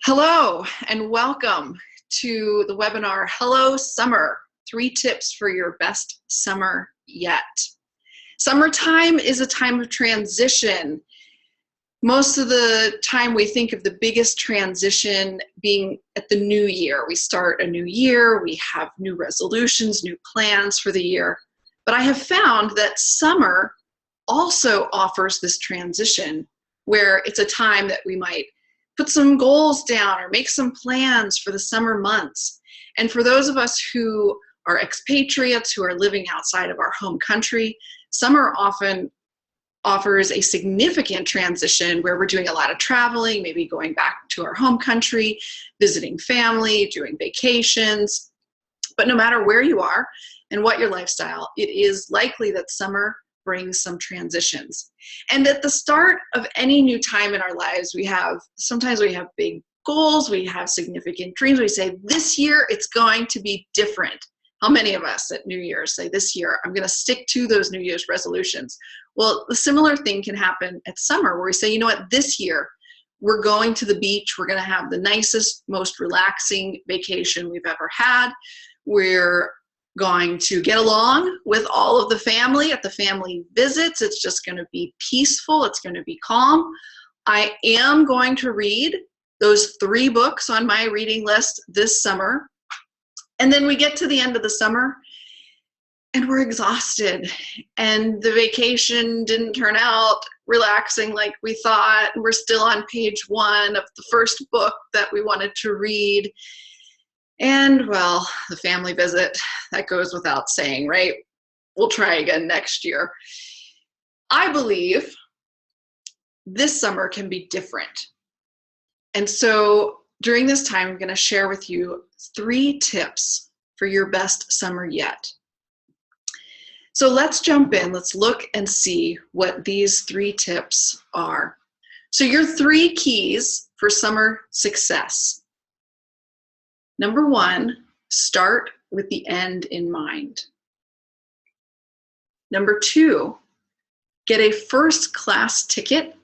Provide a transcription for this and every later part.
Hello and welcome to the webinar, Hello Summer, 3 Tips for Your Best Summer Yet. Summertime is a time of transition. Most of the time we think of the biggest transition being at the new year. We start a new year, we have new resolutions, new plans for the year. But I have found that summer also offers this transition where it's a time that we might put some goals down or make some plans for the summer months. And for those of us who are expatriates, who are living outside of our home country, summer often offers a significant transition where we're doing a lot of traveling, maybe going back to our home country, visiting family, doing vacations. But no matter where you are and what your lifestyle, it is likely that summer brings some transitions. And at the start of any new time in our lives, sometimes we have big goals, we have significant dreams. We say, this year it's going to be different. How many of us at New Year's say, this year I'm going to stick to those New Year's resolutions? Well, the similar thing can happen at summer where we say, you know what, this year we're going to the beach. We're going to have the nicest, most relaxing vacation we've ever had. We're going to get along with all of the family at the family visits. It's just going to be peaceful. It's going to be calm. I am going to read those 3 books on my reading list this summer. And then we get to the end of the summer and we're exhausted and the vacation didn't turn out relaxing like we thought. We're still on page 1 of the first book that we wanted to read. And well, the family visit, that goes without saying, right? We'll try again next year. I believe this summer can be different. And so during this time, I'm going to share with you 3 tips for your best summer yet. So let's jump in. Let's look and see what these 3 tips are. So your 3 keys for summer success. Number 1, start with the end in mind. Number 2, get a first-class ticket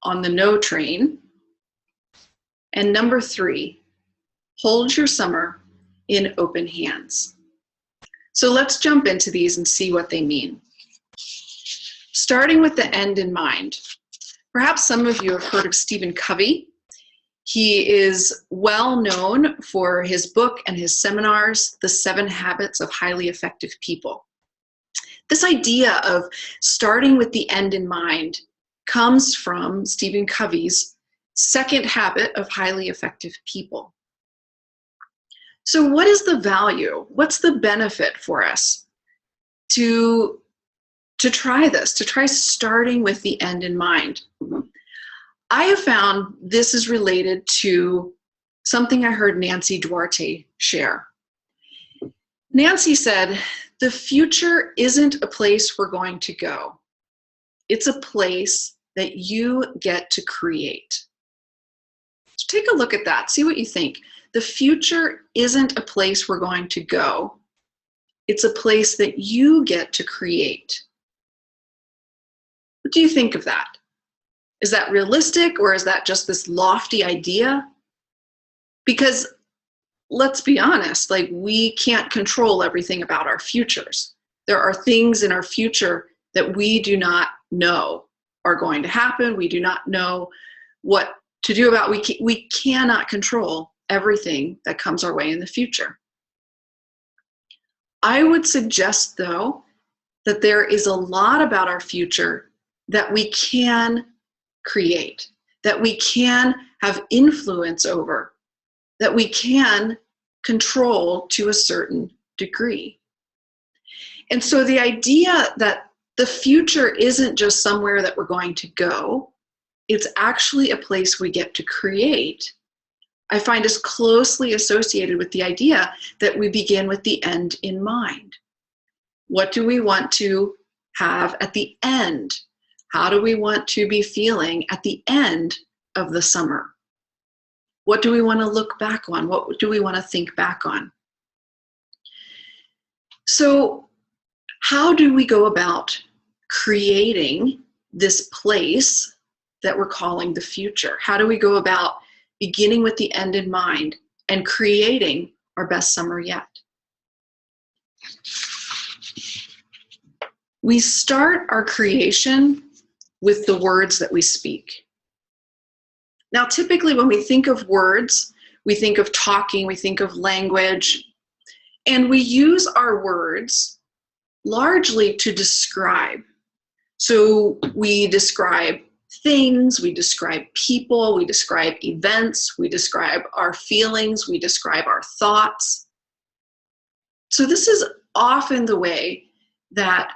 on the No train. And number 3, hold your summer in open hands. So let's jump into these and see what they mean. Starting with the end in mind. Perhaps some of you have heard of Stephen Covey. He is well known for his book and his seminars, The 7 Habits of Highly Effective People. This idea of starting with the end in mind comes from Stephen Covey's 2nd habit of highly effective people. So what is the value? What's the benefit for us to try this, to try starting with the end in mind? I have found this is related to something I heard Nancy Duarte share. Nancy said, the future isn't a place we're going to go. It's a place that you get to create. So take a look at that. See what you think. The future isn't a place we're going to go. It's a place that you get to create. What do you think of that? Is that realistic, or is that just this lofty idea? Because let's be honest, like, we can't control everything about our futures. There are things in our future that we do not know are going to happen. We do not know what to do about. We cannot control everything that comes our way in the future. I would suggest, though, that there is a lot about our future that we can create, that we can have influence over, that we can control to a certain degree. And so the idea that the future isn't just somewhere that we're going to go, it's actually a place we get to create, I find is closely associated with the idea that we begin with the end in mind. What do we want to have at the end? How do we want to be feeling at the end of the summer? What do we want to look back on? What do we want to think back on? So how do we go about creating this place that we're calling the future? How do we go about beginning with the end in mind and creating our best summer yet. We start our creation with the words that we speak. Now, typically when we think of words, we think of talking, we think of language, and we use our words largely to describe. So we describe things, we describe people, we describe events, we describe our feelings, we describe our thoughts. So this is often the way that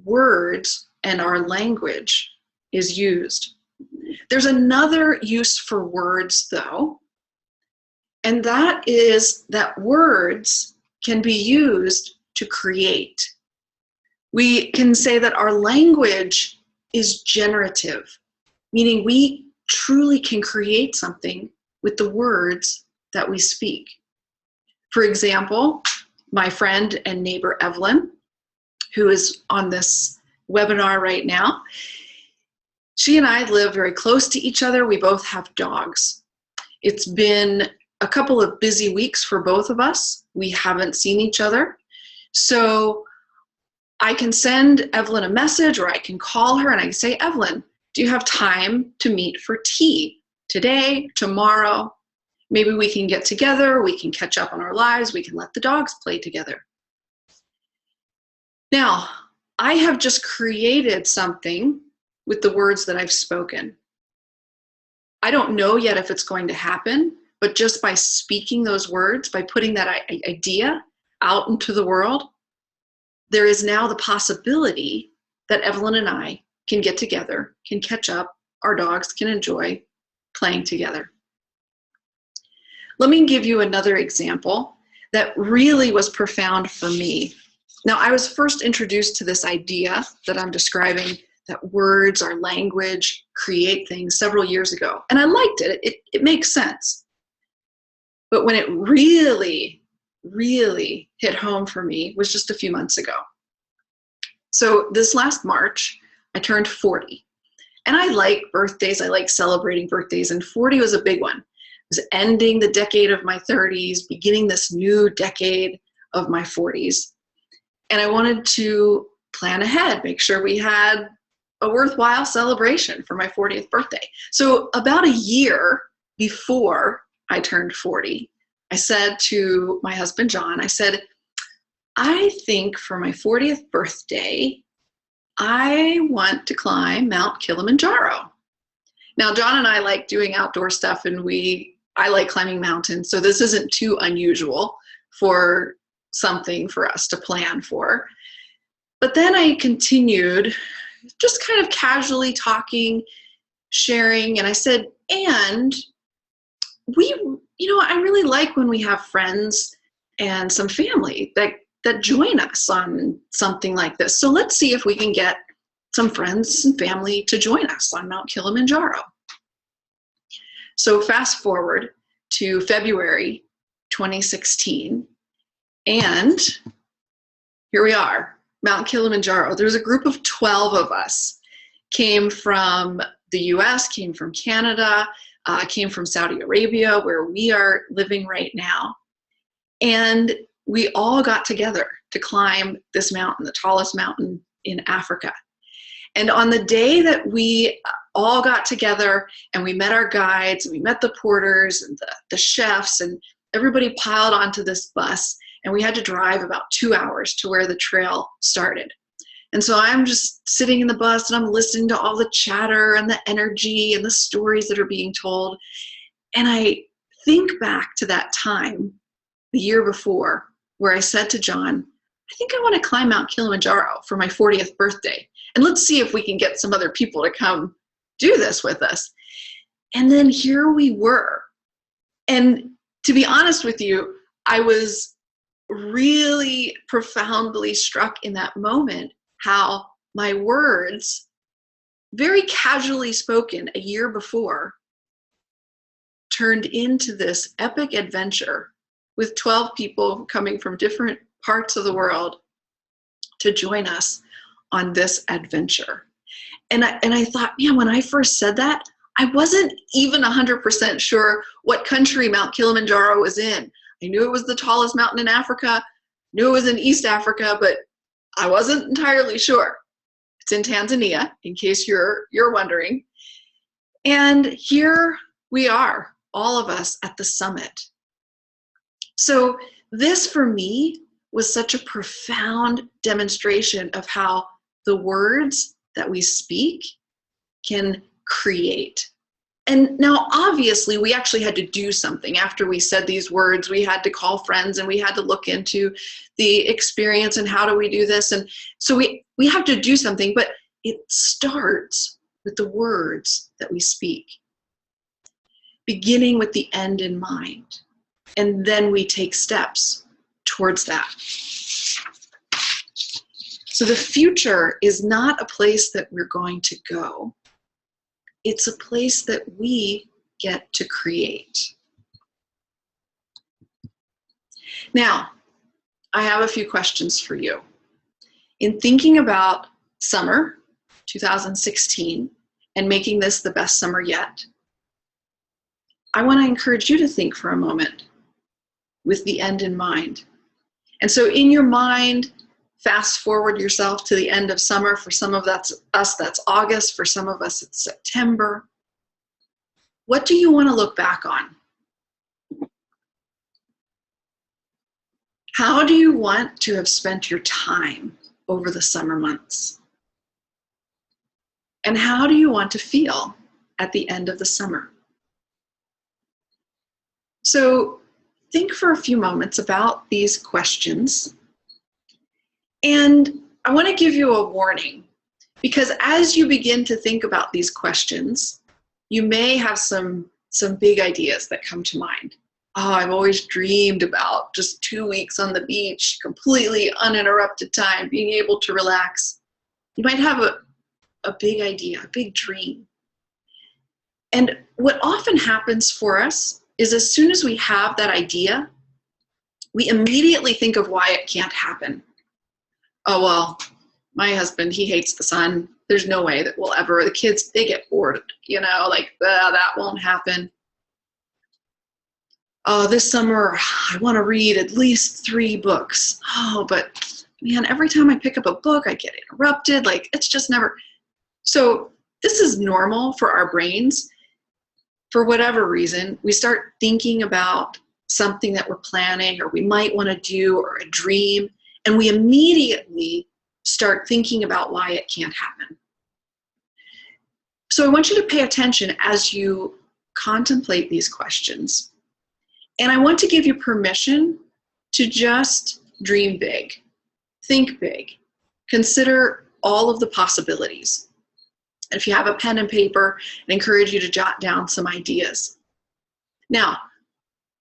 words and our language is used. There's another use for words, though, and that is that words can be used to create. We can say that our language is generative, meaning we truly can create something with the words that we speak. For example, my friend and neighbor Evelyn, who is on this webinar right now, she and I live very close to each other. We both have dogs. It's been a couple of busy weeks for both of us. We haven't seen each other. So I can send Evelyn a message, or I can call her and I can say, Evelyn, do you have time to meet for tea today, tomorrow? Maybe we can get together, we can catch up on our lives, we can let the dogs play together. Now, I have just created something with the words that I've spoken. I don't know yet if it's going to happen, but just by speaking those words, by putting that idea out into the world, there is now the possibility that Evelyn and I can get together, can catch up, our dogs can enjoy playing together. Let me give you another example that really was profound for me. Now, I was first introduced to this idea that I'm describing, that words, our language, create things several years ago. And I liked it. It makes sense. But when it really, really hit home for me was just a few months ago. So this last March, I turned 40. And I like birthdays. I like celebrating birthdays. And 40 was a big one. It was ending the decade of my 30s, beginning this new decade of my 40s. And I wanted to plan ahead, make sure we had a worthwhile celebration for my 40th birthday. So about a year before I turned 40, I said to my husband, John, I said, I think for my 40th birthday, I want to climb Mount Kilimanjaro. Now, John and I like doing outdoor stuff, and I like climbing mountains, so this isn't too unusual for something for us to plan for. But then I continued just kind of casually talking, sharing, and I said, and I really like when we have friends and some family that join us on something like this. So let's see if we can get some friends and family to join us on Mount Kilimanjaro. So fast forward to February 2016, and here we are, Mount Kilimanjaro. There's a group of 12 of us, came from the US, came from Canada, came from Saudi Arabia, where we are living right now. And we all got together to climb this mountain, the tallest mountain in Africa. And on the day that we all got together and we met our guides, and we met the porters and the chefs, and everybody piled onto this bus, and we had to drive about 2 hours to where the trail started. And so I'm just sitting in the bus and I'm listening to all the chatter and the energy and the stories that are being told. And I think back to that time, the year before, where I said to John, I think I want to climb Mount Kilimanjaro for my 40th birthday. And let's see if we can get some other people to come do this with us. And then here we were. And to be honest with you, I was really profoundly struck in that moment how my words, very casually spoken a year before, turned into this epic adventure with 12 people coming from different parts of the world to join us on this adventure. And I thought, man, when I first said that, I wasn't even 100% sure what country Mount Kilimanjaro was in. I knew it was the tallest mountain in Africa, knew it was in East Africa, but I wasn't entirely sure. It's in Tanzania, in case you're wondering. And here we are, all of us at the summit. So this, for me, was such a profound demonstration of how the words that we speak can create. And now, obviously, we actually had to do something. After we said these words, we had to call friends and we had to look into the experience and how do we do this. And so we have to do something, but it starts with the words that we speak, beginning with the end in mind. And then we take steps towards that. So the future is not a place that we're going to go. It's a place that we get to create. Now, I have a few questions for you. In thinking about summer 2016 and making this the best summer yet, I want to encourage you to think for a moment with the end in mind. And so in your mind, fast forward yourself to the end of summer. For some of us, that's August. For some of us, it's September. What do you want to look back on? How do you want to have spent your time over the summer months? And how do you want to feel at the end of the summer? So think for a few moments about these questions. And I want to give you a warning, because as you begin to think about these questions, you may have some big ideas that come to mind. Oh, I've always dreamed about just 2 weeks on the beach, completely uninterrupted time, being able to relax. You might have a big idea, a big dream. And what often happens for us is as soon as we have that idea, we immediately think of why it can't happen. Oh, well, my husband, he hates the sun. There's no way that we'll ever, the kids, they get bored, that won't happen. Oh, this summer, I want to read at least 3 books. Oh, but man, every time I pick up a book, I get interrupted. It's just never. So this is normal for our brains. For whatever reason, we start thinking about something that we're planning or we might want to do or a dream, and we immediately start thinking about why it can't happen. So I want you to pay attention as you contemplate these questions. And I want to give you permission to just dream big, think big, consider all of the possibilities. If you have a pen and paper, I encourage you to jot down some ideas. Now,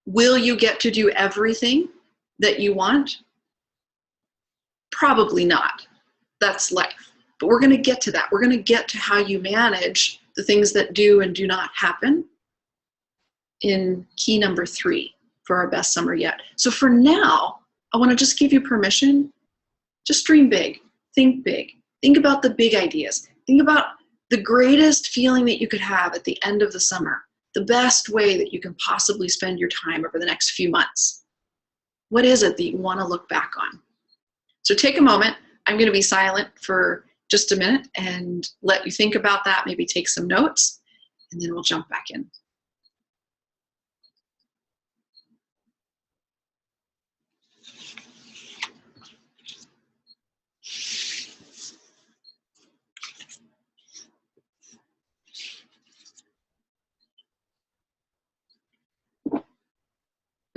will you get to do everything that you want? Probably not. That's life. But we're going to get to that. We're going to get to how you manage the things that do and do not happen in key number 3 for our best summer yet. So for now, I want to just give you permission. Just dream big. Think big. Think about the big ideas. Think about the greatest feeling that you could have at the end of the summer, the best way that you can possibly spend your time over the next few months. What is it that you want to look back on? So take a moment. I'm going to be silent for just a minute and let you think about that, maybe take some notes, and then we'll jump back in.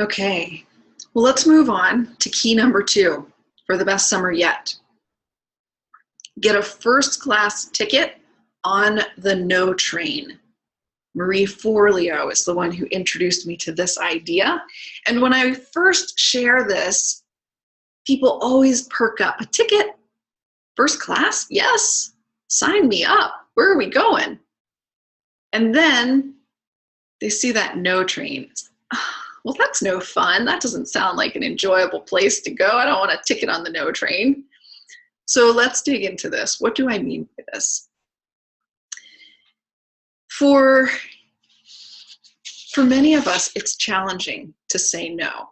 Okay, well, let's move on to key number 2 for the best summer yet. Get a first-class ticket on the No train. Marie Forleo is the one who introduced me to this idea. And when I first share this, people always perk up. A ticket? First class? Yes. Sign me up. Where are we going? And then they see that No train. Well, that's no fun. That doesn't sound like an enjoyable place to go. I don't want a ticket on the No train. So let's dig into this. What do I mean by this? For many of us, it's challenging to say no.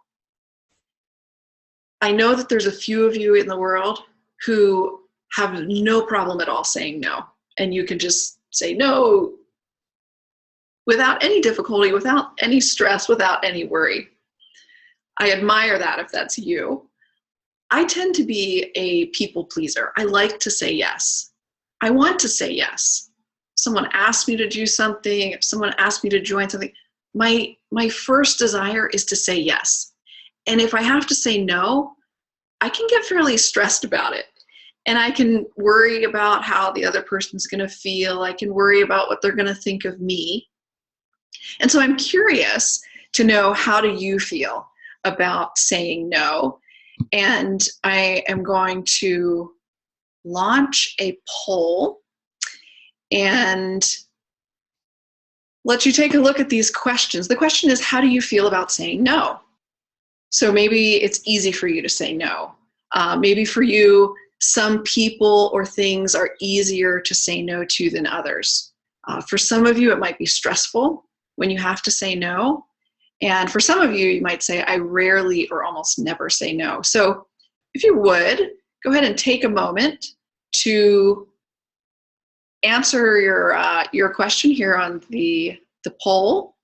I know that there's a few of you in the world who have no problem at all saying no. And you can just say no without any difficulty, without any stress, without any worry. I admire that if that's you. I tend to be a people pleaser. I like to say yes. I want to say yes. If someone asks me to do something, if someone asks me to join something, my first desire is to say yes. And if I have to say no, I can get fairly stressed about it. And I can worry about how the other person's going to feel. I can worry about what they're going to think of me. And so I'm curious to know, how do you feel about saying no? And I am going to launch a poll and let you take a look at these questions. The question is, how do you feel about saying no? So maybe it's easy for you to say no. Maybe for you, some people or things are easier to say no to than others. For some of you, it might be stressful when you have to say no. And for some of you, you might say, I rarely or almost never say no. So if you would, go ahead and take a moment to answer your question here on the poll.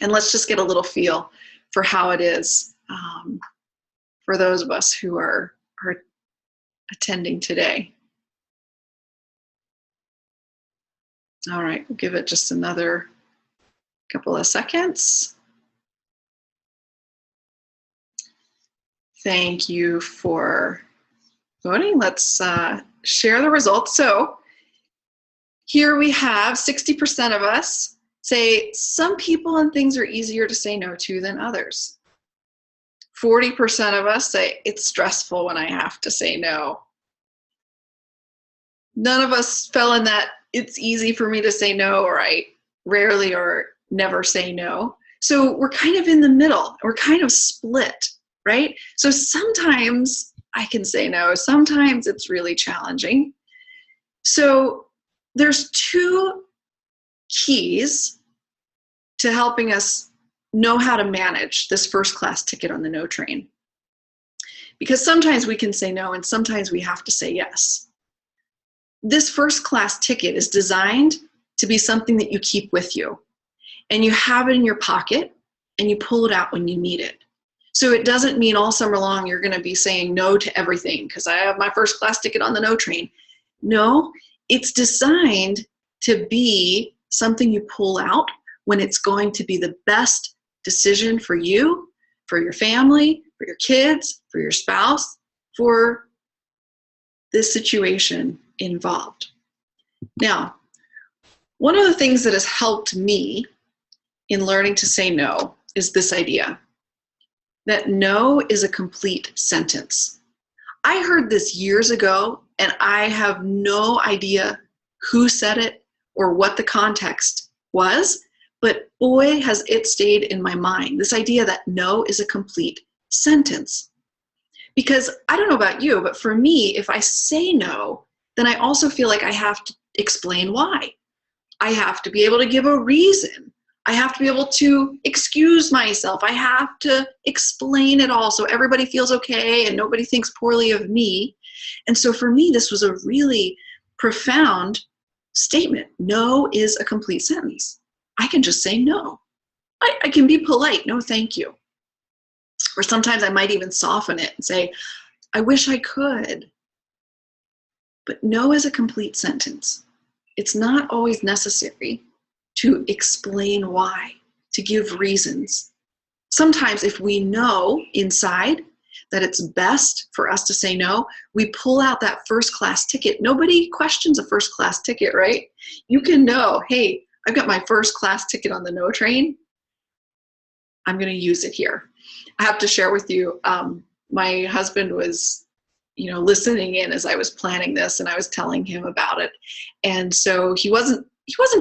And let's just get a little feel for how it is for those of us who are attending today. All right, we'll give it just another couple of seconds. Thank you for voting. Let's share the results. So here we have 60% of us say some people and things are easier to say no to than others. 40% of us say it's stressful when I have to say no. None of us fell in that it's easy for me to say no, or I rarely or never say no. So we're kind of in the middle. We're kind of split, right? So sometimes I can say no. Sometimes it's really challenging. So there's two keys to helping us know how to manage this first class ticket on the no train. Because sometimes we can say no and sometimes we have to say yes. This first class ticket is designed to be something that you keep with you. And you have it in your pocket and you pull it out when you need it. So it doesn't mean all summer long you're going to be saying no to everything because I have my first class ticket on the no train. No, it's designed to be something you pull out when it's going to be the best decision for you, for your family, for your kids, for your spouse, for this situation involved. Now, one of the things that has helped me in learning to say no is this idea that no is a complete sentence. I heard this years ago, and I have no idea who said it or what the context was, but boy, has it stayed in my mind, this idea that no is a complete sentence. Because I don't know about you, but for me, if I say no, then I also feel like I have to explain why. I have to be able to give a reason. I have to be able to excuse myself. I have to explain it all so everybody feels okay and nobody thinks poorly of me. And so for me, this was a really profound statement. No is a complete sentence. I can just say no. I can be polite. No, thank you. Or sometimes I might even soften it and say, I wish I could. But no is a complete sentence. It's not always necessary to explain why, to give reasons. Sometimes if we know inside that it's best for us to say no, we pull out that first class ticket. Nobody questions a first class ticket, right? You can know, hey, I've got my first class ticket on the no train. I'm going to use it here. I have to share with you, my husband was, listening in as I was planning this, and I was telling him about it. And so he wasn't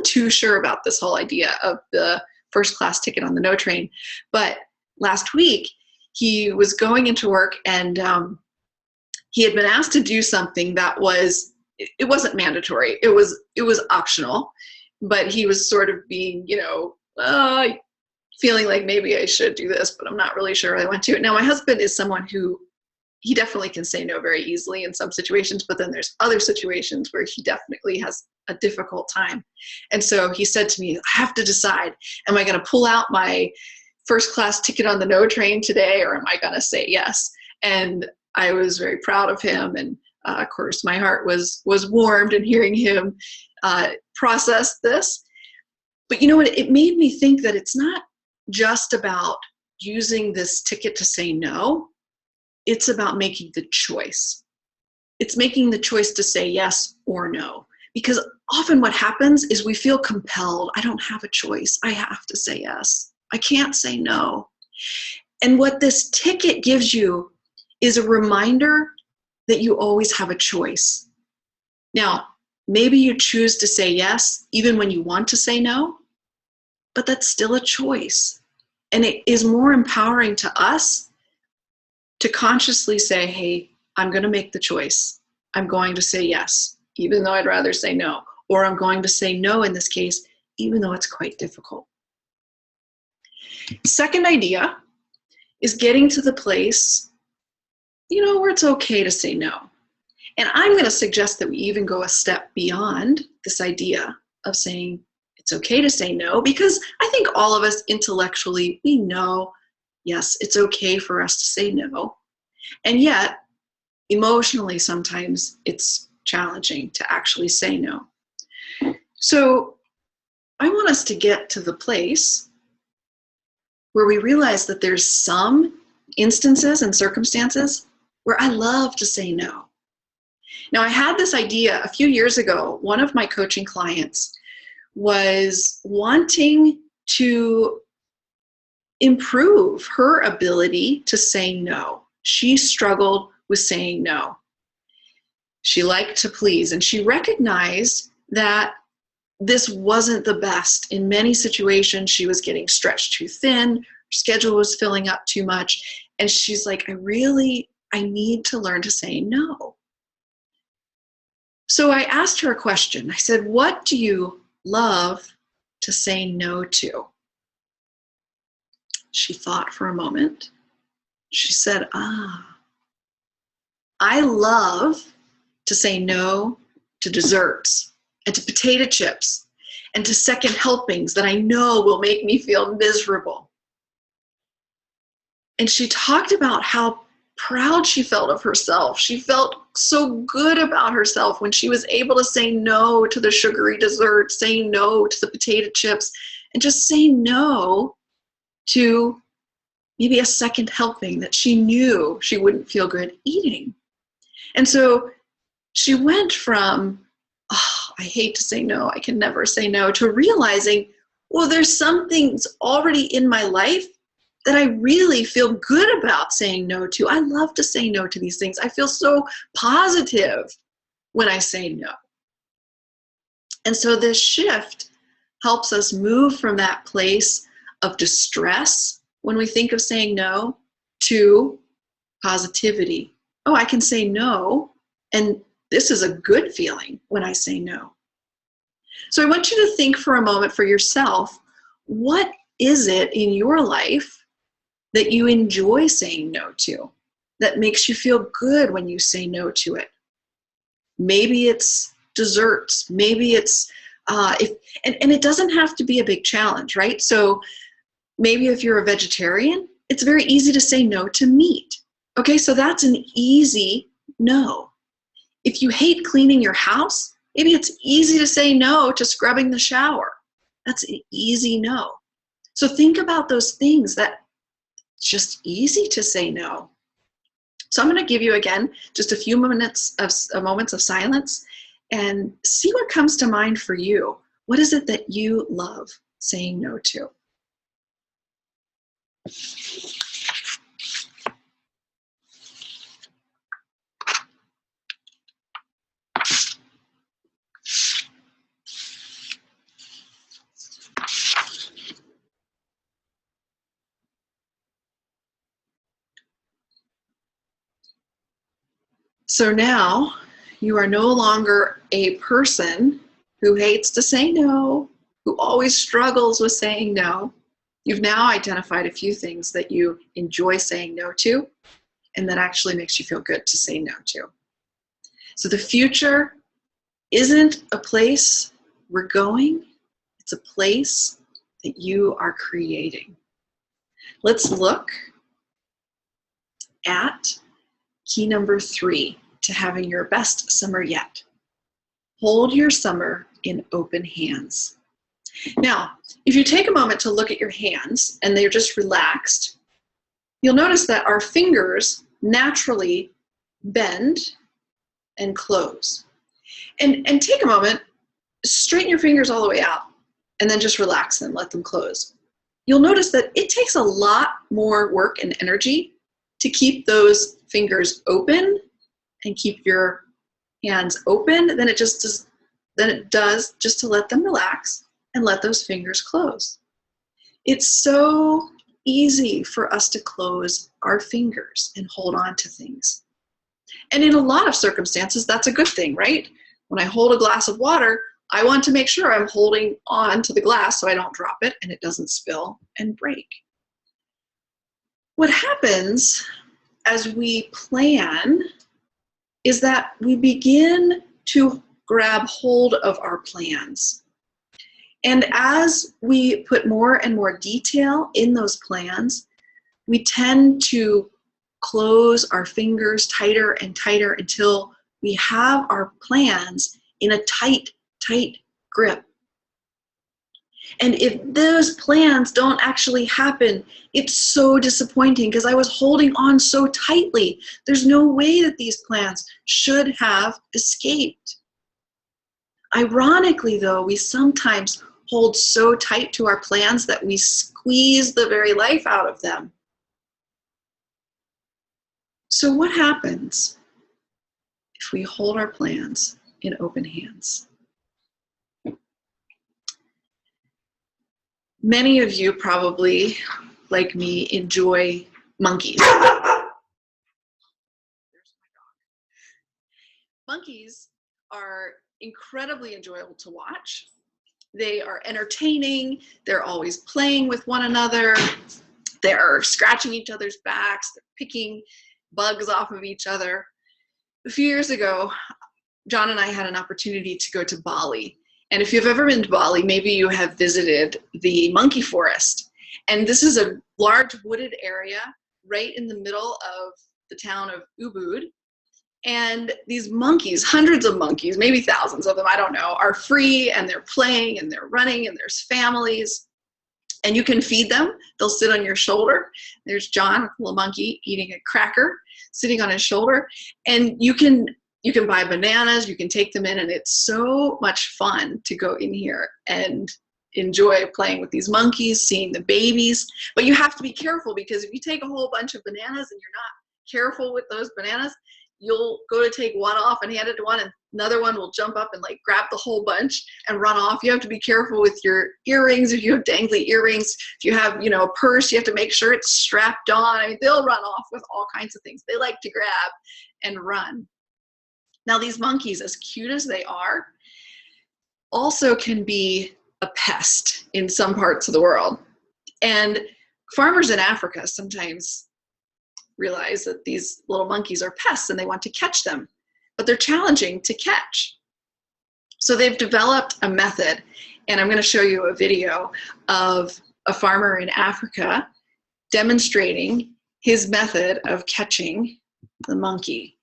too sure about this whole idea of the first class ticket on the no train. But last week he was going into work, and he had been asked to do something that it wasn't mandatory. It was optional. but he was sort of being, feeling like maybe I should do this, but I'm not really sure I want to. Now, my husband is someone who, he definitely can say no very easily in some situations, but then there's other situations where he definitely has a difficult time. And so he said to me, I have to decide, am I going to pull out my first class ticket on the no train today, or am I going to say yes? And I was very proud of him. And of course, my heart was warmed in hearing him process this. But you know what? It made me think that it's not just about using this ticket to say no. It's about making the choice. It's making the choice to say yes or no. Because often what happens is we feel compelled. I don't have a choice. I have to say yes. I can't say no. And what this ticket gives you is a reminder that you always have a choice. Now, maybe you choose to say yes even when you want to say no, but that's still a choice. And it is more empowering to us to consciously say, hey, I'm going to make the choice. I'm going to say yes, even though I'd rather say no. Or I'm going to say no in this case, even though it's quite difficult. Second idea is getting to the place, where it's okay to say no. And I'm going to suggest that we even go a step beyond this idea of saying it's okay to say no, because I think all of us intellectually, we know, yes, it's okay for us to say no. And yet, emotionally, sometimes it's challenging to actually say no. So I want us to get to the place where we realize that there's some instances and circumstances where I love to say no. Now, I had this idea a few years ago. One of my coaching clients was wanting to improve her ability to say no. She struggled with saying no. She liked to please, and she recognized that this wasn't the best. In many situations, she was getting stretched too thin, her schedule was filling up too much, and she's like, I need to learn to say no. So I asked her a question. I said, what do you love to say no to? She thought for a moment. She said, I love to say no to desserts and to potato chips and to second helpings that I know will make me feel miserable. And she talked about how proud she felt of herself. She felt so good about herself when she was able to say no to the sugary dessert, say no to the potato chips, and just say no to maybe a second helping that she knew she wouldn't feel good eating. And so she went from, I hate to say no, I can never say no, to realizing, well, there's some things already in my life that I really feel good about saying no to. I love to say no to these things. I feel so positive when I say no. And so this shift helps us move from that place of distress when we think of saying no to positivity. Oh, I can say no, and this is a good feeling when I say no. So I want you to think for a moment for yourself, what is it in your life that you enjoy saying no to, that makes you feel good when you say no to it? Maybe it's desserts, maybe it's, and it doesn't have to be a big challenge, right? So maybe if you're a vegetarian, it's very easy to say no to meat. Okay, so that's an easy no. If you hate cleaning your house, maybe it's easy to say no to scrubbing the shower. That's an easy no. So think about those things that it's just easy to say no. So I'm going to give you again just a few moments of silence and see what comes to mind for you. What is it that you love saying no to? So now you are no longer a person who hates to say no, who always struggles with saying no, you've now identified a few things that you enjoy saying no to and that actually makes you feel good to say no to. So the future isn't a place we're going, it's a place that you are creating. Let's look at key number 3 to having your best summer yet. Hold your summer in open hands. Now, if you take a moment to look at your hands and they're just relaxed, you'll notice that our fingers naturally bend and close. And take a moment, straighten your fingers all the way out, and then just relax them, let them close. You'll notice that it takes a lot more work and energy to keep those fingers open and keep your hands open than it does just to let them relax and let those fingers close. It's so easy for us to close our fingers and hold on to things. And in a lot of circumstances, that's a good thing, right? When I hold a glass of water, I want to make sure I'm holding on to the glass so I don't drop it and it doesn't spill and break. What happens as we plan is that we begin to grab hold of our plans. And as we put more and more detail in those plans, we tend to close our fingers tighter and tighter until we have our plans in a tight grip. And if those plans don't actually happen, it's so disappointing because I was holding on so tightly. There's no way that these plans should have escaped. Ironically, though, we sometimes hold so tight to our plans that we squeeze the very life out of them. So what happens if we hold our plans in open hands? Many of you probably, like me, enjoy monkeys. There's my dog. Monkeys are incredibly enjoyable to watch. They are entertaining. They're always playing with one another. They're scratching each other's backs. They're picking bugs off of each other. A few years ago, John and I had an opportunity to go to Bali. And if you've ever been to Bali, maybe you have visited the monkey forest. And this is a large wooded area right in the middle of the town of Ubud. And these monkeys, hundreds of monkeys, maybe thousands of them, I don't know, are free and they're playing and they're running and there's families. And you can feed them. They'll sit on your shoulder. There's John, a little monkey, eating a cracker, sitting on his shoulder. And you can buy bananas, you can take them in, and it's so much fun to go in here and enjoy playing with these monkeys, seeing the babies. But you have to be careful because if you take a whole bunch of bananas and you're not careful with those bananas, you'll go to take one off and hand it to one, and another one will jump up and like grab the whole bunch and run off. You have to be careful with your earrings. If you have dangly earrings, if you have, a purse, you have to make sure it's strapped on. I mean, they'll run off with all kinds of things. They like to grab and run. Now, these monkeys, as cute as they are, also can be a pest in some parts of the world. And farmers in Africa sometimes realize that these little monkeys are pests and they want to catch them, but they're challenging to catch. So they've developed a method, and I'm going to show you a video of a farmer in Africa demonstrating his method of catching the monkey.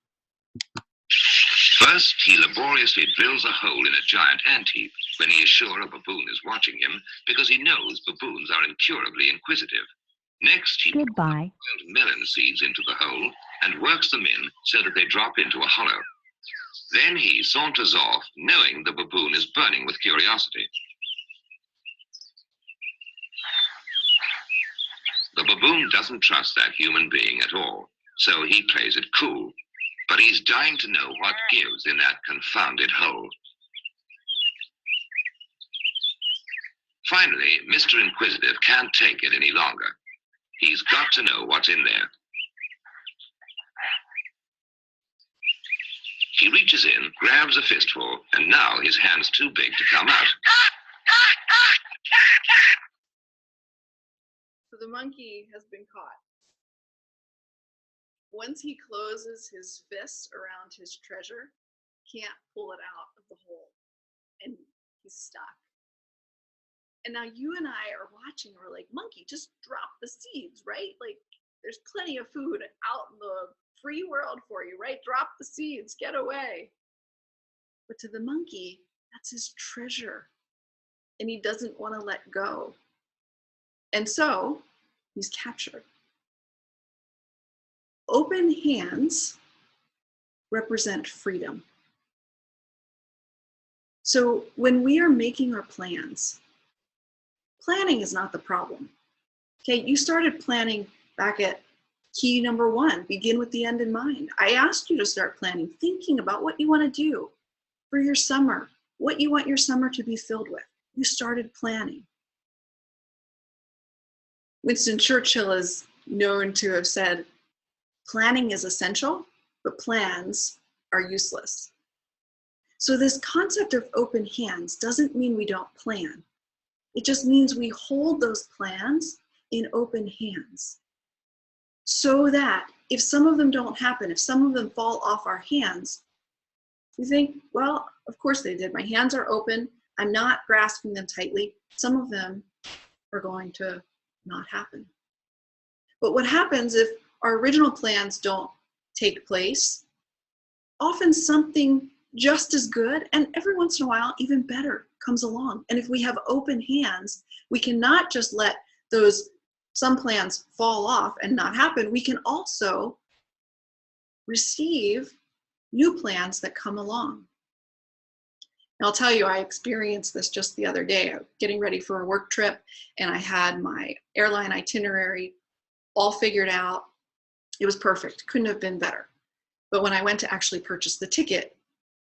First, he laboriously drills a hole in a giant ant heap when he is sure a baboon is watching him, because he knows baboons are incurably inquisitive. Next, he puts boiled melon seeds into the hole and works them in so that they drop into a hollow. Then he saunters off, knowing the baboon is burning with curiosity. The baboon doesn't trust that human being at all, so he plays it cool. But he's dying to know what gives in that confounded hole. Finally, Mr. Inquisitive can't take it any longer. He's got to know what's in there. He reaches in, grabs a fistful, and now his hand's too big to come out. So the monkey has been caught. Once he closes his fists around his treasure, he can't pull it out of the hole, and he's stuck. And now you and I are watching, and we're like, monkey, just drop the seeds, right? Like, there's plenty of food out in the free world for you, right? Drop the seeds, get away. But to the monkey, that's his treasure, and he doesn't want to let go. And so he's captured. Open hands represent freedom. So when we are making our plans, planning is not the problem. Okay, you started planning back at key number 1, begin with the end in mind. I asked you to start planning, thinking about what you want to do for your summer, what you want your summer to be filled with. You started planning. Winston Churchill is known to have said, planning is essential, but plans are useless. So this concept of open hands doesn't mean we don't plan. It just means we hold those plans in open hands so that if some of them don't happen, if some of them fall off our hands, we think, well, of course they did. My hands are open. I'm not grasping them tightly. Some of them are going to not happen. But what happens if our original plans don't take place? Often something just as good, and every once in a while, even better, comes along. And if we have open hands, we can not just let some plans fall off and not happen. We can also receive new plans that come along. And I'll tell you, I experienced this just the other day. I was getting ready for a work trip, and I had my airline itinerary all figured out. It was perfect. Couldn't have been better. But when I went to actually purchase the ticket,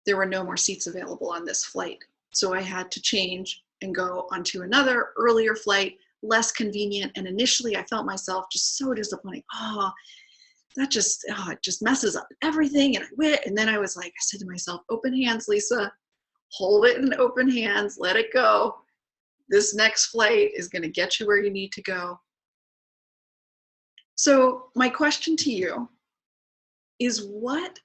there were no more seats available on this flight. So I had to change and go onto another earlier flight, less convenient. And initially I felt myself just so disappointed. It just messes up everything. And then I said to myself, open hands, Lisa, hold it in open hands, let it go. This next flight is going to get you where you need to go. So my question to you is, what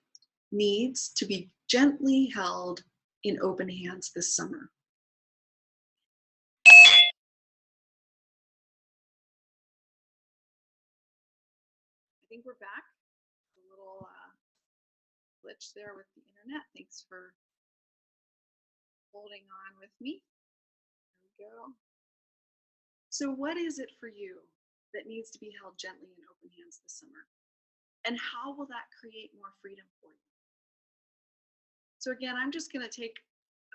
needs to be gently held in open hands this summer? I think we're back. A little glitch there with the internet. Thanks for holding on with me. There we go. So what is it for you that needs to be held gently in open hands this summer? And how will that create more freedom for you? So again, I'm just going to take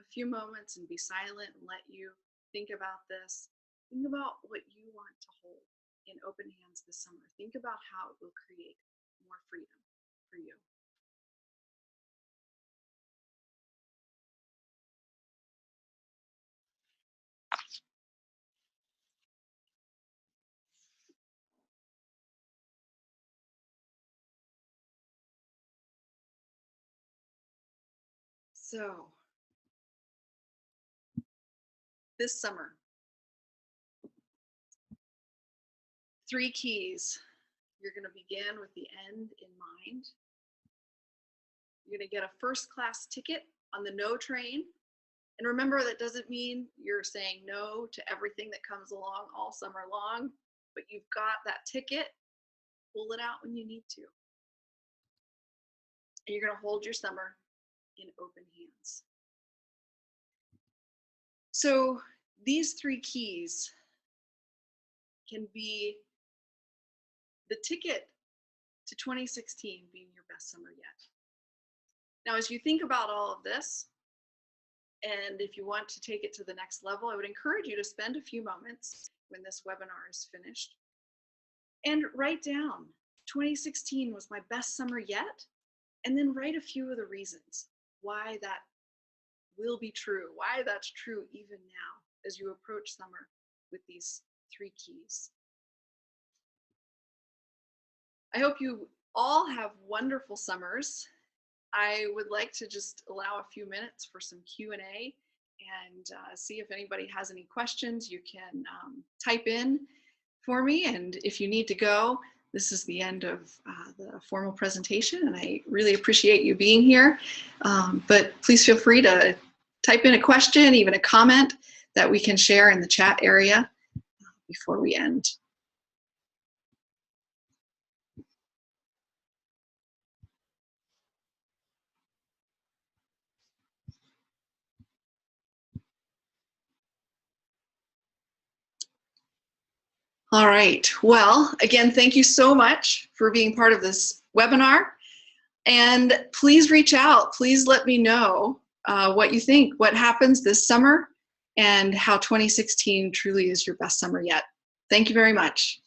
a few moments and be silent and let you think about this. Think about what you want to hold in open hands this summer. Think about how it will create more freedom for you. So, this summer, 3 keys. You're going to begin with the end in mind. You're going to get a first-class ticket on the no train. And remember, that doesn't mean you're saying no to everything that comes along all summer long, but you've got that ticket. Pull it out when you need to. And you're going to hold your summer in open hands. So these 3 keys can be the ticket to 2016 being your best summer yet. Now, as you think about all of this, and if you want to take it to the next level, I would encourage you to spend a few moments when this webinar is finished and write down 2016 was my best summer yet, and then write a few of the reasons why that will be true, why that's true even now as you approach summer with these 3 keys. I hope you all have wonderful summers. I would like to just allow a few minutes for some Q&A and see if anybody has any questions. You can type in for me, and if you need to go, this is the end of the formal presentation, and I really appreciate you being here. But please feel free to type in a question, even a comment that we can share in the chat area before we end. All right, well, again, thank you so much for being part of this webinar. And please reach out, please let me know what you think, what happens this summer, and how 2016 truly is your best summer yet. Thank you very much.